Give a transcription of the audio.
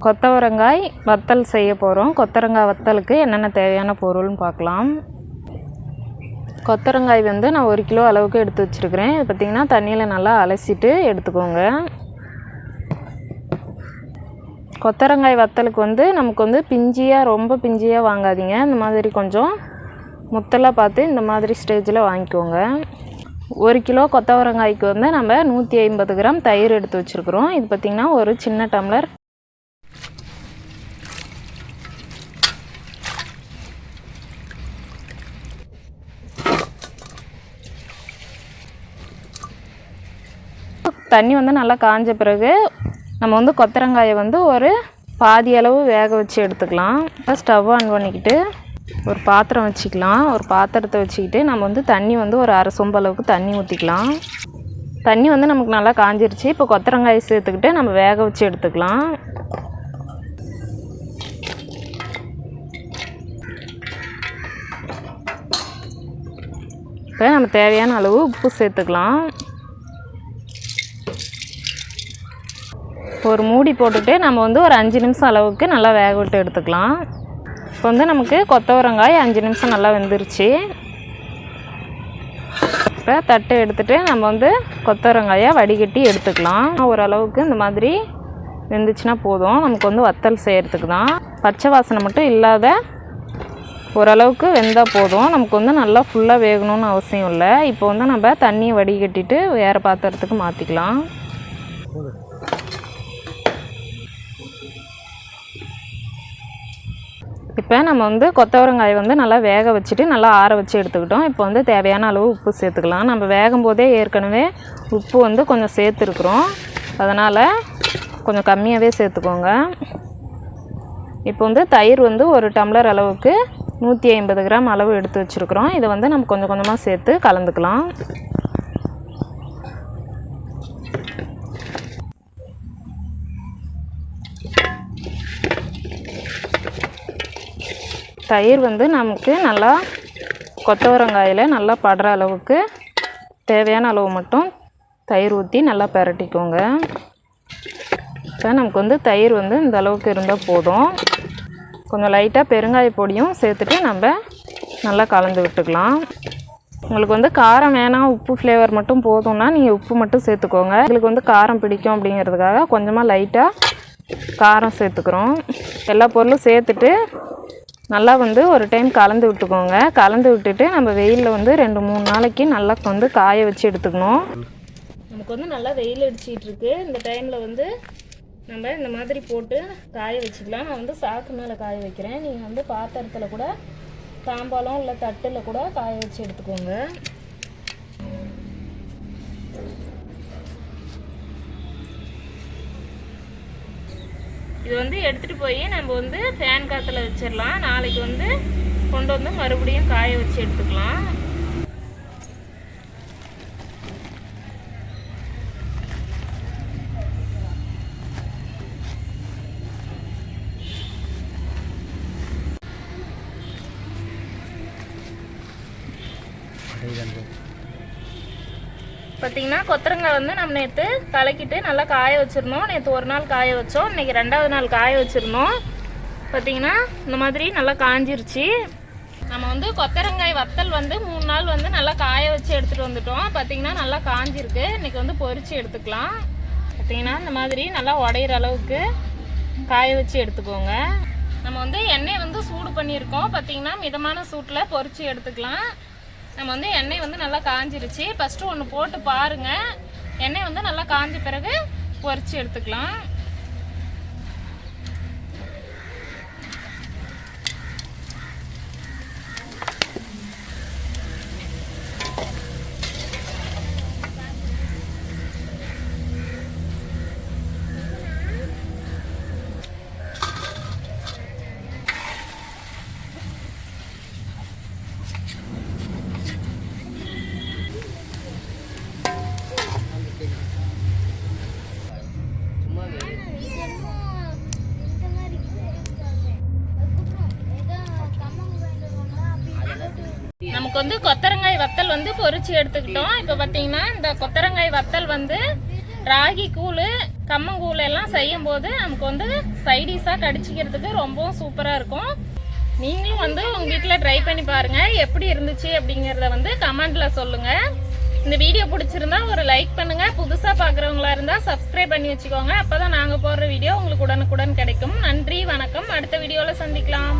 கொத்தவரங்காய் வத்தல் செய்ய போகிறோம். கொத்தவரங்காய் வத்தலுக்கு என்னென்ன தேவையான பொருள்னு பார்க்கலாம். கொத்தவரங்காய் வந்து நான் 1 கிலோ அளவுக்கு எடுத்து வச்சுருக்கிறேன். இது பார்த்திங்கன்னா தண்ணியில் நல்லா அலசிட்டு எடுத்துக்கோங்க. கொத்தவரங்காய் வத்தலுக்கு வந்து நமக்கு வந்து பிஞ்சியாக ரொம்ப பிஞ்சியாக வாங்காதீங்க. இந்த மாதிரி கொஞ்சம் முத்தலாக பார்த்து இந்த மாதிரி ஸ்டேஜில் வாங்கிக்கோங்க. 1 கிலோ கொத்தவரங்காய்க்கு வந்து நம்ம 150 கிராம் தயிர் எடுத்து வச்சுருக்குறோம். இது பார்த்திங்கன்னா ஒரு சின்ன டம்ளர். தண்ணி வந்து நல்லா காஞ்ச பிறகு நம்ம வந்து கொத்தவரங்காயை வந்து ஒரு பாதி அளவு வேக வச்சு எடுத்துக்கலாம். ஸ்டவ் ஆன் பண்ணிக்கிட்டு ஒரு பாத்திரம் வச்சுக்கலாம். ஒரு பாத்திரத்தை வச்சுக்கிட்டு நம்ம வந்து தண்ணி வந்து ஒரு அரை சொம்பு அளவுக்கு தண்ணி ஊற்றிக்கலாம். தண்ணி வந்து நமக்கு நல்லா காஞ்சிருச்சு. இப்போ கொத்தவரங்காயை சேர்த்துக்கிட்டு நம்ம வேக வச்சு எடுத்துக்கலாம். இப்போ நம்ம தேவையான அளவு உப்பு சேர்த்துக்கலாம். ஒரு மூடி போட்டுட்டு நம்ம வந்து ஒரு 5 நிமிஷம் அளவுக்கு நல்லா வேக விட்டு எடுத்துக்கலாம். இப்போ வந்து நமக்கு கொத்தவரங்காய் 5 நிமிஷம் நல்லா வெந்துருச்சு. இப்போ தட்டு எடுத்துகிட்டு நம்ம வந்து கொத்தவரங்காயை வடிகட்டி எடுத்துக்கலாம். ஓரளவுக்கு இந்த மாதிரி வெந்துச்சுன்னா போதும். நமக்கு வந்து வத்தல் செய்கிறதுக்கு தான். பச்சை வாசனை மட்டும் இல்லாத ஓரளவுக்கு வெந்தால் போதும். நமக்கு வந்து நல்லா ஃபுல்லாக வேகணும்னு அவசியம் இல்லை. இப்போ வந்து நம்ம தண்ணியை வடிகட்டிட்டு வேறு பாத்திரத்துக்கு மாற்றிக்கலாம். இப்போ நம்ம வந்து கொத்தவரங்காயை வந்து நல்லா வேக வச்சுட்டு நல்லா ஆற வச்சு எடுத்துக்கிட்டோம். இப்போ வந்து தேவையான அளவு உப்பு சேர்த்துக்கலாம். நம்ம வேகும் போதே ஏற்கனவே உப்பு வந்து கொஞ்சம் சேர்த்துருக்குறோம். அதனால் கொஞ்சம் கம்மியாகவே சேர்த்துக்கோங்க. இப்போ வந்து தயிர் வந்து ஒரு டம்ளர் அளவுக்கு 150 கிராம் அளவு எடுத்து வச்சுருக்குறோம். இதை வந்து நம்ம கொஞ்சம் கொஞ்சமாக சேர்த்து கலந்துக்கலாம். தயிர் வந்து நமக்கு நல்லா கொத்தவரங்காயில் நல்லா படுற அளவுக்கு தேவையான அளவு மட்டும் தயிர் ஊற்றி நல்லா பிரட்டிக்கோங்க. இப்போ நமக்கு வந்து தயிர் வந்து இந்த அளவுக்கு இருந்தால் போதும். கொஞ்சம் லைட்டாக பெருங்காய பொடியும் சேர்த்துட்டு நம்ம நல்லா கலந்து விட்டுக்கலாம். உங்களுக்கு வந்து காரம் வேணாம், உப்பு ஃப்ளேவர் மட்டும் போதும்னா நீங்கள் உப்பு மட்டும் சேர்த்துக்கோங்க. எங்களுக்கு வந்து காரம் பிடிக்கும் அப்படிங்கிறதுக்காக கொஞ்சமாக லைட்டாக காரம் சேர்த்துக்கிறோம். எல்லா பொருளும் சேர்த்துட்டு நல்லா வந்து ஒரு டைம் கலந்து விட்டுக்கோங்க. கலந்து விட்டுட்டு நம்ம வெயிலில் வந்து 2-3 நாளைக்கு நல்லா வந்து காய வச்சு எடுத்துக்கணும். நமக்கு வந்து நல்லா வெயில் அடிச்சிட்ருக்கு. இந்த டைமில் வந்து நம்ம இந்த மாதிரி போட்டு காய வச்சுக்கலாம். நான் வந்து சாக்கு மேலே காய வைக்கிறேன். நீங்கள் வந்து பாத்திரத்தில் கூட தாம்பாலம் இல்லை தட்டில் கூட காய வச்சு எடுத்துக்கோங்க. இது வந்து எடுத்துகிட்டு போய் நம்ம வந்து ஃபேன் காற்றுல வச்சிடலாம். நாளைக்கு வந்து கொண்டு வந்து மறுபடியும் காய வச்சு எடுத்துக்கலாம். பார்த்திங்கன்னா கொத்தவரங்காய் வந்து நம்ம நேற்று கலக்கிட்டு நல்லா காய வச்சுருந்தோம். நேற்று ஒரு நாள் காய வச்சோம். இன்றைக்கி 2வது நாள் காய வச்சுருந்தோம். பார்த்திங்கன்னா இந்த மாதிரி நல்லா காஞ்சிருச்சு. நம்ம வந்து கொத்தவரங்காய் வத்தல் வந்து 3 நாள் வந்து நல்லா காய வச்சு எடுத்துகிட்டு வந்துட்டோம். பார்த்திங்கன்னா நல்லா காஞ்சிருக்கு. இன்றைக்கி வந்து பொரித்து எடுத்துக்கலாம். பார்த்திங்கன்னா இந்த மாதிரி நல்லா உடையிற அளவுக்கு காய வச்சு எடுத்துக்கோங்க. நம்ம வந்து எண்ணெய் வந்து சூடு பண்ணியிருக்கோம். பார்த்திங்கன்னா மிதமான சூட்டில் பொரித்து எடுத்துக்கலாம். நம்ம வந்து எண்ணெய் வந்து நல்லா காஞ்சிருச்சு. ஃபஸ்ட்டு ஒன்று போட்டு பாருங்கள். எண்ணெய் வந்து நல்லா காஞ்ச பிறகு பொரித்து எடுத்துக்கலாம். நமக்கு வந்து கொத்தவரங்காய் வத்தல் வந்து பொரிச்சு எடுத்துக்கிட்டோம். இப்போ பார்த்தீங்கன்னா இந்த கொத்தவரங்காய் வத்தல் வந்து ராகி கூழ் கம்மங்கூழ் எல்லாம் செய்யும் போது நமக்கு வந்து சைடிஷா கடிச்சிக்கிறதுக்கு ரொம்பவும் சூப்பரா இருக்கும். நீங்களும் வந்து உங்க வீட்டுல ட்ரை பண்ணி பாருங்க. எப்படி இருந்துச்சு அப்படிங்கறத வந்து கமெண்ட்ல சொல்லுங்க. இந்த வீடியோ பிடிச்சிருந்தா ஒரு லைக் பண்ணுங்க. புதுசா பாக்குறவங்களா இருந்தா சப்ஸ்கிரைப் பண்ணி வச்சுக்கோங்க. அப்பதான் நாங்க போடுற வீடியோ உங்களுக்கு உடனுக்குடன் கிடைக்கும். நன்றி, வணக்கம். அடுத்த வீடியோல சந்திக்கலாம்.